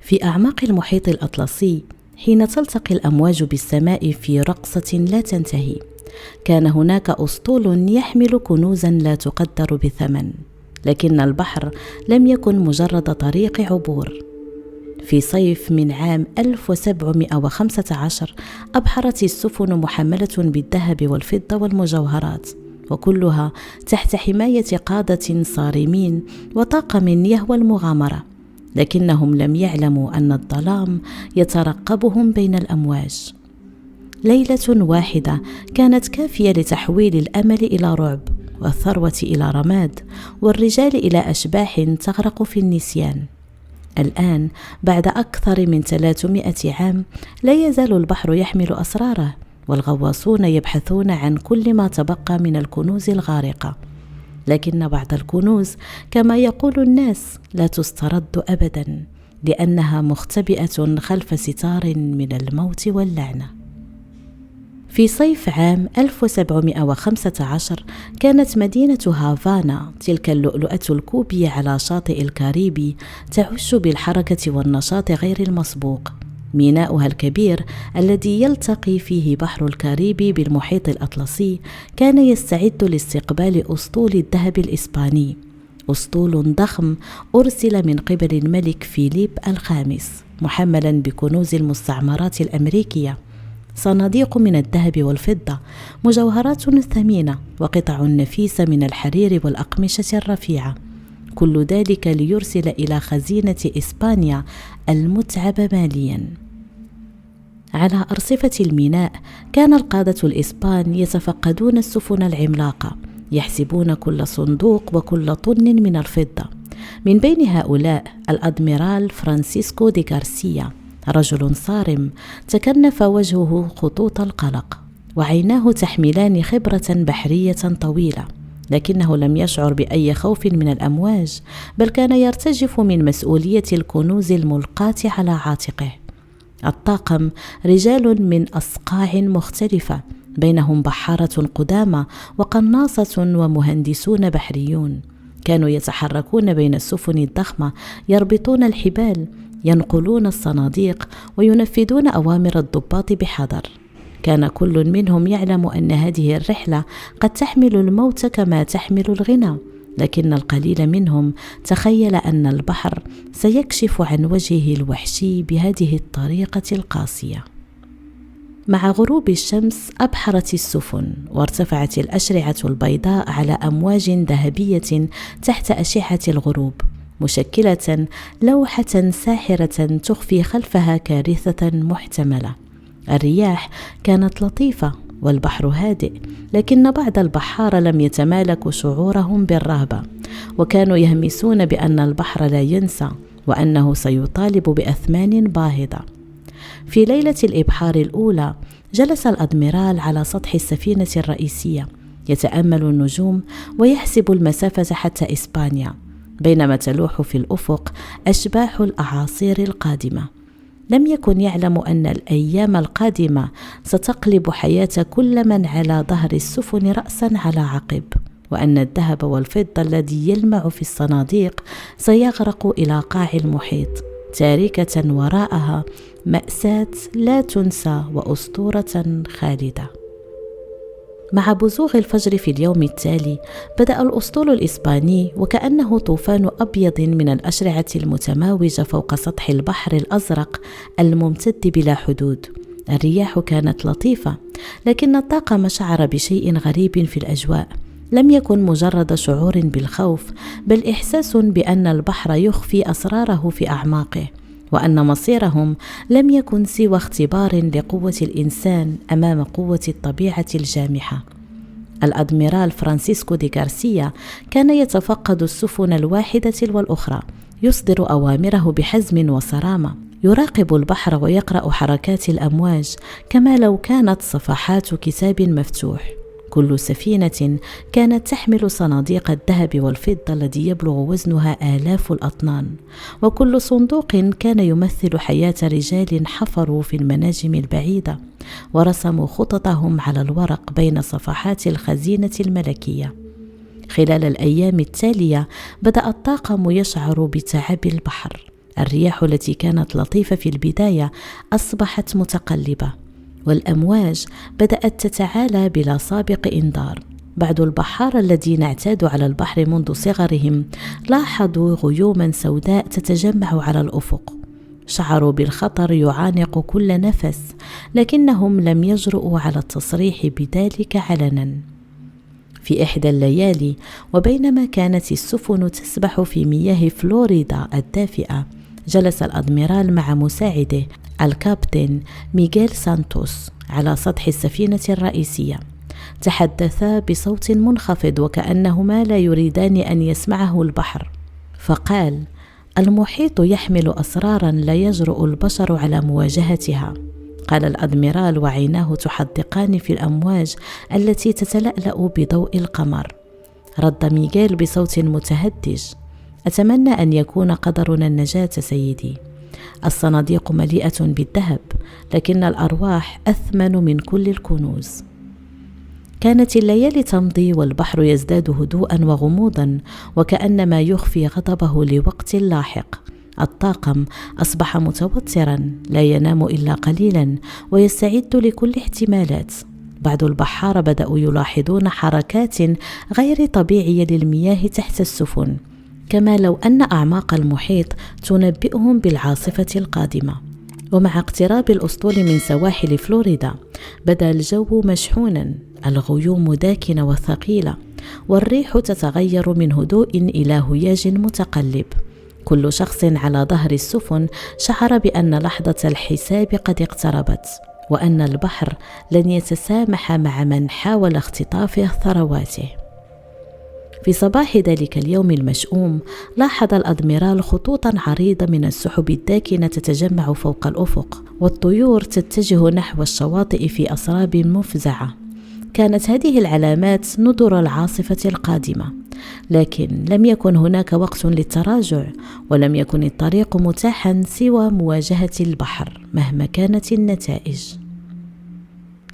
في أعماق المحيط الأطلسي، حين تلتقي الأمواج بالسماء في رقصة لا تنتهي، كان هناك أسطول يحمل كنوزا لا تقدر بثمن، لكن البحر لم يكن مجرد طريق عبور. في صيف من عام 1715 أبحرت السفن محملة بالذهب والفضة والمجوهرات، وكلها تحت حماية قادة صارمين وطاقم يهوى المغامرة، لكنهم لم يعلموا أن الظلام يترقبهم بين الأمواج. ليلة واحدة كانت كافية لتحويل الأمل إلى رعب، والثروة إلى رماد، والرجال إلى أشباح تغرق في النسيان. الآن بعد أكثر من 300 عام لا يزال البحر يحمل أسراره، والغواصون يبحثون عن كل ما تبقى من الكنوز الغارقة، لكن بعض الكنوز كما يقول الناس لا تسترد أبدا، لأنها مختبئة خلف ستار من الموت واللعنة. في صيف عام 1715 كانت مدينة هافانا، تلك اللؤلؤة الكوبية على شاطئ الكاريبي، تعش بالحركة والنشاط غير المسبوق. ميناؤها الكبير الذي يلتقي فيه بحر الكاريبي بالمحيط الأطلسي كان يستعد لاستقبال أسطول الذهب الإسباني، أسطول ضخم أرسل من قبل الملك فيليب الخامس محملا بكنوز المستعمرات الأمريكية، صناديق من الذهب والفضة، مجوهرات ثمينة، وقطع نفيسة من الحرير والأقمشة الرفيعة، كل ذلك ليرسل إلى خزينة إسبانيا المتعبة ماليا. على أرصفة الميناء كان القادة الإسبان يتفقدون السفن العملاقة، يحسبون كل صندوق وكل طن من الفضة. من بين هؤلاء الأدميرال فرانسيسكو دي غارسيا، رجل صارم تكنف وجهه خطوط القلق، وعيناه تحملان خبرة بحرية طويلة، لكنه لم يشعر بأي خوف من الأمواج، بل كان يرتجف من مسؤولية الكنوز الملقاة على عاتقه. الطاقم رجال من أصقاع مختلفة، بينهم بحارة قدامى وقناصة ومهندسون بحريون، كانوا يتحركون بين السفن الضخمة، يربطون الحبال، ينقلون الصناديق، وينفذون أوامر الضباط بحذر. كان كل منهم يعلم أن هذه الرحلة قد تحمل الموت كما تحمل الغنى، لكن القليل منهم تخيل أن البحر سيكشف عن وجهه الوحشي بهذه الطريقة القاسية. مع غروب الشمس أبحرت السفن، وارتفعت الأشرعة البيضاء على أمواج ذهبية تحت أشعة الغروب، مشكلة لوحة ساحرة تخفي خلفها كارثة محتملة. الرياح كانت لطيفة والبحر هادئ، لكن بعض البحارة لم يتمالكوا شعورهم بالرهبة، وكانوا يهمسون بأن البحر لا ينسى، وأنه سيطالب بأثمان باهظة. في ليلة الإبحار الأولى جلس الأدميرال على سطح السفينة الرئيسية، يتأمل النجوم ويحسب المسافة حتى إسبانيا، بينما تلوح في الأفق أشباح الأعاصير القادمة. لم يكن يعلم أن الأيام القادمة ستقلب حياة كل من على ظهر السفن رأسا على عقب، وأن الذهب والفضة الذي يلمع في الصناديق سيغرق إلى قاع المحيط، تاركة وراءها مأساة لا تنسى وأسطورة خالدة. مع بزوغ الفجر في اليوم التالي بدأ الأسطول الإسباني وكأنه طوفان أبيض من الأشرعة المتماوجة فوق سطح البحر الأزرق الممتد بلا حدود. الرياح كانت لطيفة، لكن الطاقم شعر بشيء غريب في الأجواء. لم يكن مجرد شعور بالخوف، بل إحساس بأن البحر يخفي أسراره في أعماقه، وأن مصيرهم لم يكن سوى اختبار لقوة الإنسان أمام قوة الطبيعة الجامحة. الأدميرال فرانسيسكو دي غارسيا كان يتفقد السفن الواحدة والأخرى، يصدر أوامره بحزم وصرامة، يراقب البحر ويقرأ حركات الأمواج كما لو كانت صفحات كتاب مفتوح. كل سفينة كانت تحمل صناديق الذهب والفضة الذي يبلغ وزنها آلاف الأطنان، وكل صندوق كان يمثل حياة رجال حفروا في المناجم البعيدة ورسموا خططهم على الورق بين صفحات الخزينة الملكية. خلال الأيام التالية بدأ الطاقم يشعر بتعب البحر، الرياح التي كانت لطيفة في البداية أصبحت متقلبة، والأمواج بدأت تتعالى بلا سابق إنذار. بعض البحارة الذين اعتادوا على البحر منذ صغرهم لاحظوا غيوما سوداء تتجمع على الأفق. شعروا بالخطر يعانق كل نفس، لكنهم لم يجرؤوا على التصريح بذلك علنا. في إحدى الليالي، وبينما كانت السفن تسبح في مياه فلوريدا الدافئة، جلس الأدميرال مع مساعده الكابتن ميغيل سانتوس على سطح السفينة الرئيسية. تحدثا بصوت منخفض وكأنهما لا يريدان أن يسمعه البحر، فقال: المحيط يحمل أسرارا لا يجرؤ البشر على مواجهتها. قال الأدميرال وعيناه تحدقان في الأمواج التي تتلألأ بضوء القمر. رد ميغيل بصوت متهدج: أتمنى أن يكون قدرنا النجاة سيدي. الصناديق مليئة بالذهب، لكن الأرواح أثمن من كل الكنوز. كانت الليالي تمضي والبحر يزداد هدوءا وغموضا، وكأنما يخفي غضبه لوقت لاحق. الطاقم أصبح متوترا، لا ينام إلا قليلا ويستعد لكل احتمالات. بعض البحارة بدأوا يلاحظون حركات غير طبيعية للمياه تحت السفن، كما لو أن أعماق المحيط تنبئهم بالعاصفة القادمة. ومع اقتراب الأسطول من سواحل فلوريدا بدا الجو مشحونا، الغيوم داكنة وثقيلة، والريح تتغير من هدوء إلى هياج متقلب. كل شخص على ظهر السفن شعر بأن لحظة الحساب قد اقتربت، وأن البحر لن يتسامح مع من حاول اختطاف ثرواته. في صباح ذلك اليوم المشؤوم، لاحظ الأدميرال خطوطا عريضة من السحب الداكنة تتجمع فوق الأفق، والطيور تتجه نحو الشواطئ في أسراب مفزعة. كانت هذه العلامات نذر العاصفة القادمة، لكن لم يكن هناك وقت للتراجع، ولم يكن الطريق متاحا سوى مواجهة البحر مهما كانت النتائج.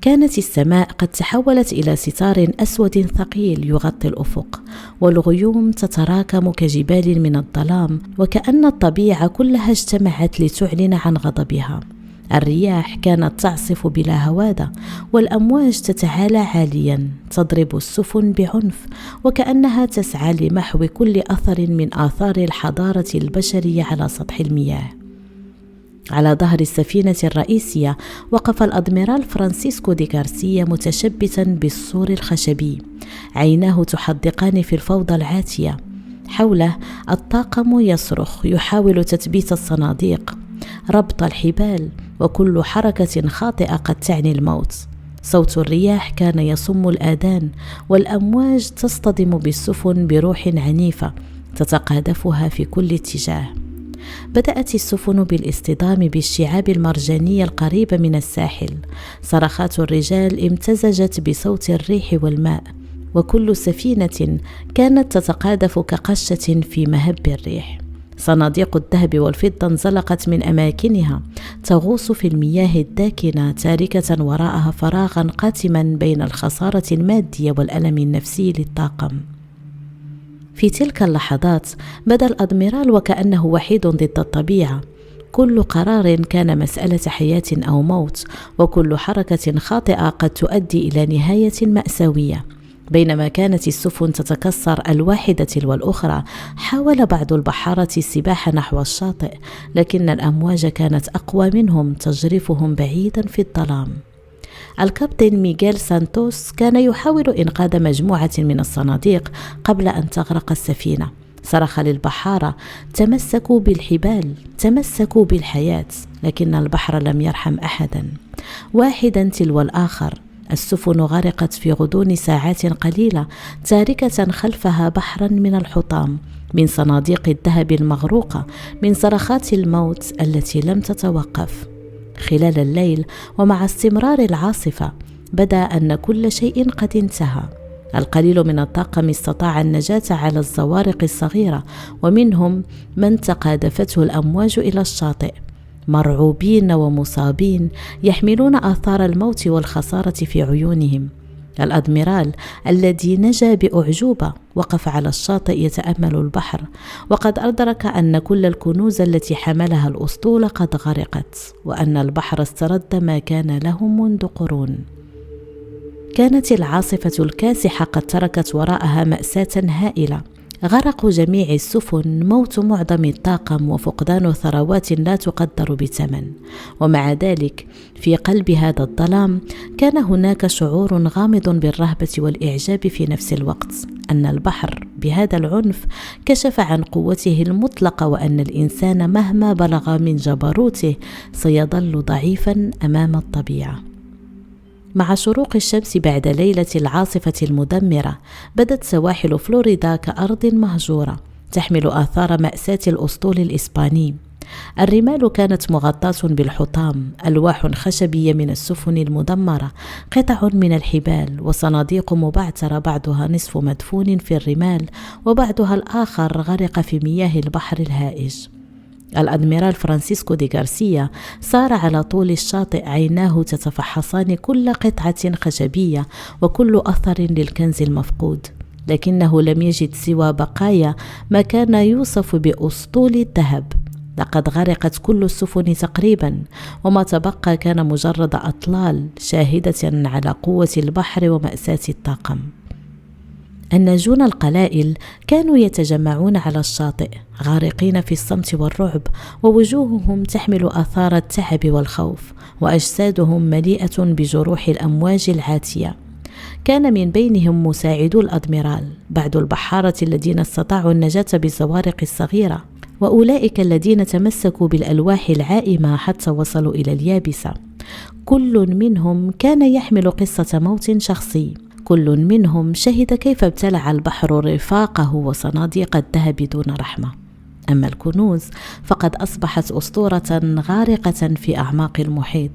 كانت السماء قد تحولت إلى ستار أسود ثقيل يغطي الأفق، والغيوم تتراكم كجبال من الظلام، وكأن الطبيعة كلها اجتمعت لتعلن عن غضبها. الرياح كانت تعصف بلا هوادة، والأمواج تتعالى عاليا تضرب السفن بعنف، وكأنها تسعى لمحو كل أثر من آثار الحضارة البشرية على سطح المياه. على ظهر السفينة الرئيسية وقف الأدميرال فرانسيسكو دي غارسيا متشبتا بالسور الخشبي، عيناه تحدقان في الفوضى العاتية. حوله الطاقم يصرخ، يحاول تثبيت الصناديق، ربط الحبال، وكل حركة خاطئة قد تعني الموت. صوت الرياح كان يصم الآذان، والأمواج تصطدم بالسفن بروح عنيفة تتقاذفها في كل اتجاه. بدأت السفن بالاصطدام بالشعاب المرجانية القريبة من الساحل. صرخات الرجال امتزجت بصوت الريح والماء، وكل سفينة كانت تتقاذف كقشة في مهب الريح. صناديق الذهب والفضة انزلقت من أماكنها، تغوص في المياه الداكنة، تاركة وراءها فراغا قاتما بين الخسارة المادية والألم النفسي للطاقم. في تلك اللحظات بدا الأدميرال وكأنه وحيد ضد الطبيعة. كل قرار كان مسألة حياة أو موت، وكل حركة خاطئة قد تؤدي إلى نهاية مأساوية. بينما كانت السفن تتكسر الواحدة تلو الأخرى، حاول بعض البحارة السباحة نحو الشاطئ، لكن الأمواج كانت أقوى منهم تجرفهم بعيدا في الظلام. الكابتن ميغيل سانتوس كان يحاول إنقاذ مجموعة من الصناديق قبل أن تغرق السفينة. صرخ للبحارة: تمسكوا بالحبال، تمسكوا بالحياة، لكن البحر لم يرحم أحدا. واحدا تلو الآخر السفن غرقت في غضون ساعات قليلة، تاركة خلفها بحرا من الحطام، من صناديق الذهب المغروقة، من صرخات الموت التي لم تتوقف. خلال الليل ومع استمرار العاصفة بدا أن كل شيء قد انتهى. القليل من الطاقم استطاع النجاة على الزوارق الصغيرة، ومنهم من تقاذفته الأمواج إلى الشاطئ، مرعوبين ومصابين، يحملون آثار الموت والخسارة في عيونهم. الأدميرال الذي نجا بأعجوبة وقف على الشاطئ يتأمل البحر، وقد أدرك أن كل الكنوز التي حملها الأسطول قد غرقت، وأن البحر استرد ما كان له منذ قرون. كانت العاصفة الكاسحة قد تركت وراءها مأساة هائلة: غرق جميع السفن، موت معظم الطاقم، وفقدان ثروات لا تقدر بثمن. ومع ذلك في قلب هذا الظلام كان هناك شعور غامض بالرهبة والإعجاب في نفس الوقت، أن البحر بهذا العنف كشف عن قوته المطلقة، وأن الإنسان مهما بلغ من جبروته سيظل ضعيفا أمام الطبيعة. مع شروق الشمس بعد ليلة العاصفة المدمرة بدت سواحل فلوريدا كأرض مهجورة تحمل آثار مأساة الأسطول الإسباني. الرمال كانت مغطاة بالحطام، ألواح خشبية من السفن المدمرة، قطع من الحبال، وصناديق مبعثرة بعضها نصف مدفون في الرمال وبعضها الآخر غرق في مياه البحر الهائج. الأدميرال فرانسيسكو دي غارسيا سار على طول الشاطئ، عيناه تتفحصان كل قطعة خشبية وكل أثر للكنز المفقود، لكنه لم يجد سوى بقايا ما كان يوصف بأسطول الذهب. لقد غرقت كل السفن تقريبا، وما تبقى كان مجرد أطلال شاهدة على قوة البحر ومأساة الطاقم. الناجون القلائل كانوا يتجمعون على الشاطئ غارقين في الصمت والرعب، ووجوههم تحمل آثار التعب والخوف، وأجسادهم مليئة بجروح الأمواج العاتية. كان من بينهم مساعدو الأدميرال، بعض البحارة الذين استطاعوا النجاة بالزوارق الصغيرة، وأولئك الذين تمسكوا بالألواح العائمة حتى وصلوا إلى اليابسة. كل منهم كان يحمل قصة موت شخصي، كل منهم شهد كيف ابتلع البحر رفاقه وصناديق الذهب دون رحمة. أما الكنوز فقد أصبحت أسطورة غارقة في أعماق المحيط.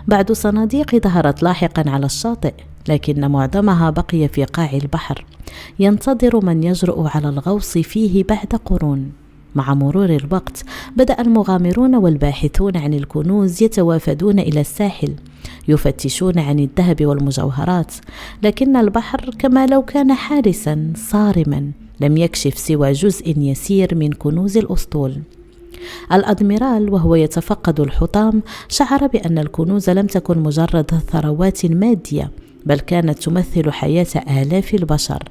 بعض صناديق ظهرت لاحقا على الشاطئ، لكن معظمها بقي في قاع البحر ينتظر من يجرؤ على الغوص فيه بعد قرون. مع مرور الوقت بدأ المغامرون والباحثون عن الكنوز يتوافدون إلى الساحل، يفتشون عن الذهب والمجوهرات، لكن البحر كما لو كان حارسا صارما لم يكشف سوى جزء يسير من كنوز الأسطول. الأدميرال وهو يتفقد الحطام شعر بأن الكنوز لم تكن مجرد ثروات مادية، بل كانت تمثل حياة آلاف البشر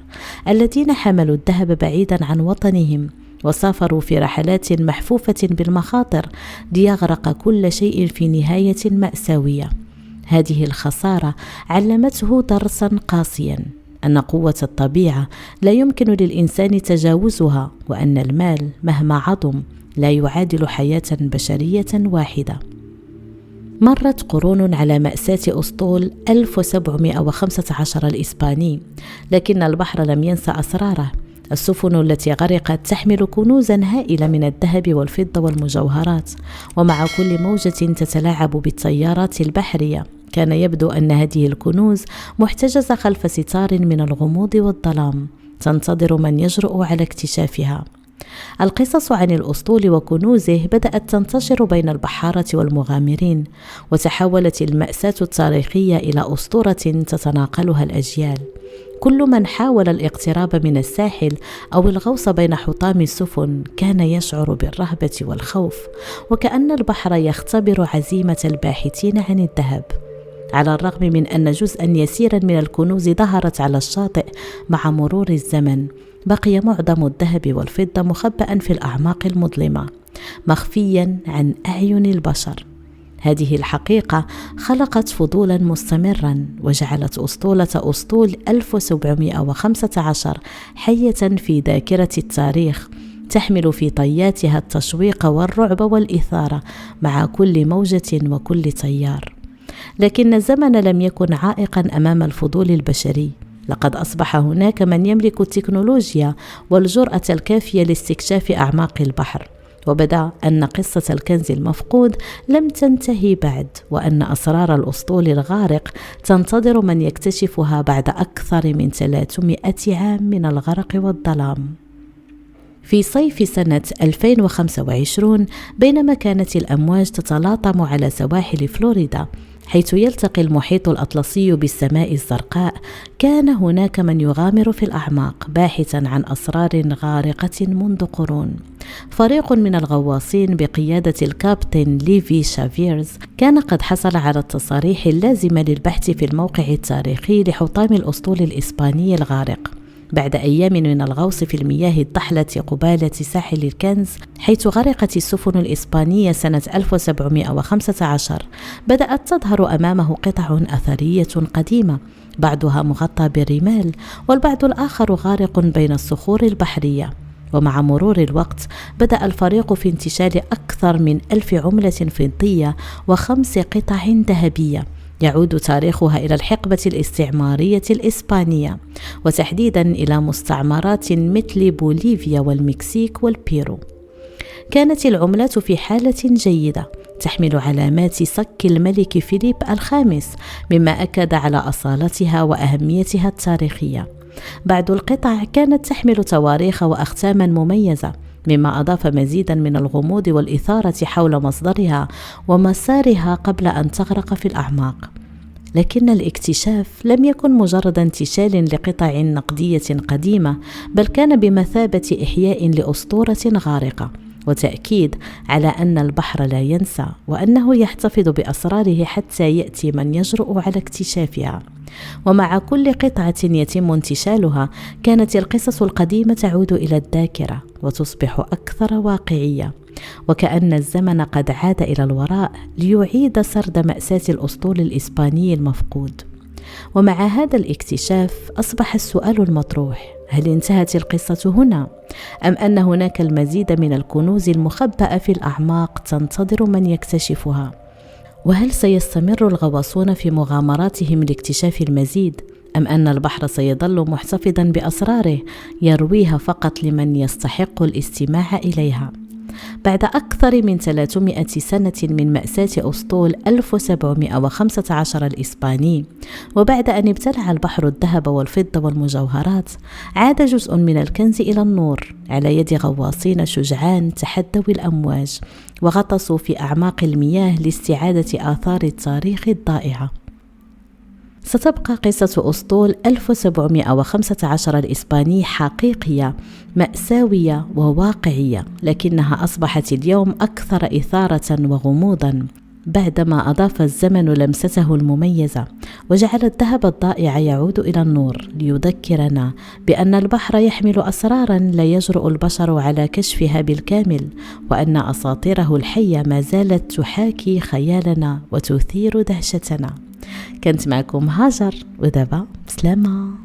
الذين حملوا الذهب بعيدا عن وطنهم وسافروا في رحلات محفوفة بالمخاطر ليغرق كل شيء في نهاية مأساوية. هذه الخسارة علمته درسا قاسيا: أن قوة الطبيعة لا يمكن للإنسان تجاوزها، وأن المال مهما عظم لا يعادل حياة بشرية واحدة. مرت قرون على مأساة أسطول 1715 الإسباني، لكن البحر لم ينسى أسراره. السفن التي غرقت تحمل كنوزا هائلة من الذهب والفضة والمجوهرات، ومع كل موجة تتلاعب بالتيارات البحرية كان يبدو أن هذه الكنوز محتجزة خلف ستار من الغموض والظلام، تنتظر من يجرؤ على اكتشافها. القصص عن الأسطول وكنوزه بدأت تنتشر بين البحارة والمغامرين، وتحولت المأساة التاريخية إلى أسطورة تتناقلها الأجيال. كل من حاول الاقتراب من الساحل أو الغوص بين حطام السفن كان يشعر بالرهبة والخوف، وكأن البحر يختبر عزيمة الباحثين عن الذهب. على الرغم من أن جزءا يسيرا من الكنوز ظهرت على الشاطئ مع مرور الزمن، بقي معظم الذهب والفضة مخبأ في الأعماق المظلمة، مخفيا عن أعين البشر. هذه الحقيقة خلقت فضولا مستمرا، وجعلت أسطول 1715 حية في ذاكرة التاريخ، تحمل في طياتها التشويق والرعب والإثارة مع كل موجة وكل تيار. لكن الزمن لم يكن عائقا أمام الفضول البشري. لقد أصبح هناك من يملك التكنولوجيا والجرأة الكافية لاستكشاف أعماق البحر، وبدا أن قصة الكنز المفقود لم تنتهي بعد، وأن أسرار الأسطول الغارق تنتظر من يكتشفها بعد أكثر من 300 عام من الغرق والظلام. في صيف سنة 2025 بينما كانت الأمواج تتلاطم على سواحل فلوريدا، حيث يلتقي المحيط الأطلسي بالسماء الزرقاء، كان هناك من يغامر في الأعماق باحثا عن أسرار غارقة منذ قرون. فريق من الغواصين بقيادة الكابتن ليفي شافيرز كان قد حصل على التصاريح اللازمة للبحث في الموقع التاريخي لحطام الأسطول الإسباني الغارق بعد أيام من الغوص في المياه الضحلة قبالة ساحل الكنز، حيث غرقت السفن الإسبانية سنة 1715. بدأت تظهر أمامه قطع أثرية قديمة، بعضها مغطى بالرمال والبعض الآخر غارق بين الصخور البحرية. ومع مرور الوقت بدأ الفريق في انتشال أكثر من 1000 عملة فضية و5 قطع ذهبية يعود تاريخها إلى الحقبة الاستعمارية الإسبانية، وتحديدا إلى مستعمرات مثل بوليفيا والمكسيك والبيرو. كانت العملات في حالة جيدة، تحمل علامات صك الملك فيليب الخامس، مما أكد على أصالتها وأهميتها التاريخية. بعض القطع كانت تحمل تواريخ وأختاما مميزة، مما أضاف مزيدا من الغموض والإثارة حول مصدرها ومسارها قبل أن تغرق في الأعماق. لكن الاكتشاف لم يكن مجرد انتشال لقطع نقدية قديمة، بل كان بمثابة إحياء لأسطورة غارقة، وتأكيد على أن البحر لا ينسى، وأنه يحتفظ بأسراره حتى يأتي من يجرؤ على اكتشافها. ومع كل قطعة يتم انتشالها، كانت القصص القديمة تعود إلى الذاكرة وتصبح أكثر واقعية، وكأن الزمن قد عاد إلى الوراء ليعيد سرد مأساة الأسطول الإسباني المفقود. ومع هذا الاكتشاف أصبح السؤال المطروح: هل انتهت القصة هنا؟ أم أن هناك المزيد من الكنوز المخبأة في الأعماق تنتظر من يكتشفها؟ وهل سيستمر الغواصون في مغامراتهم لاكتشاف المزيد، أم أن البحر سيظل محتفظا بأسراره يرويها فقط لمن يستحق الاستماع إليها؟ بعد أكثر من 300 سنة من مأساة أسطول 1715 الإسباني، وبعد أن ابتلع البحر الذهب والفضة والمجوهرات، عاد جزء من الكنز إلى النور على يد غواصين شجعان تحدوا الأمواج وغطسوا في أعماق المياه لاستعادة آثار التاريخ الضائعة. ستبقى قصة أسطول 1715 الإسباني حقيقية، مأساوية وواقعية، لكنها أصبحت اليوم أكثر إثارة وغموضا بعدما أضاف الزمن لمسته المميزة وجعل الذهب الضائع يعود إلى النور، ليذكرنا بأن البحر يحمل أسرارا لا يجرؤ البشر على كشفها بالكامل، وأن أساطيره الحية ما زالت تحاكي خيالنا وتثير دهشتنا. كنت معكم هاجر، ودابا بسلامة.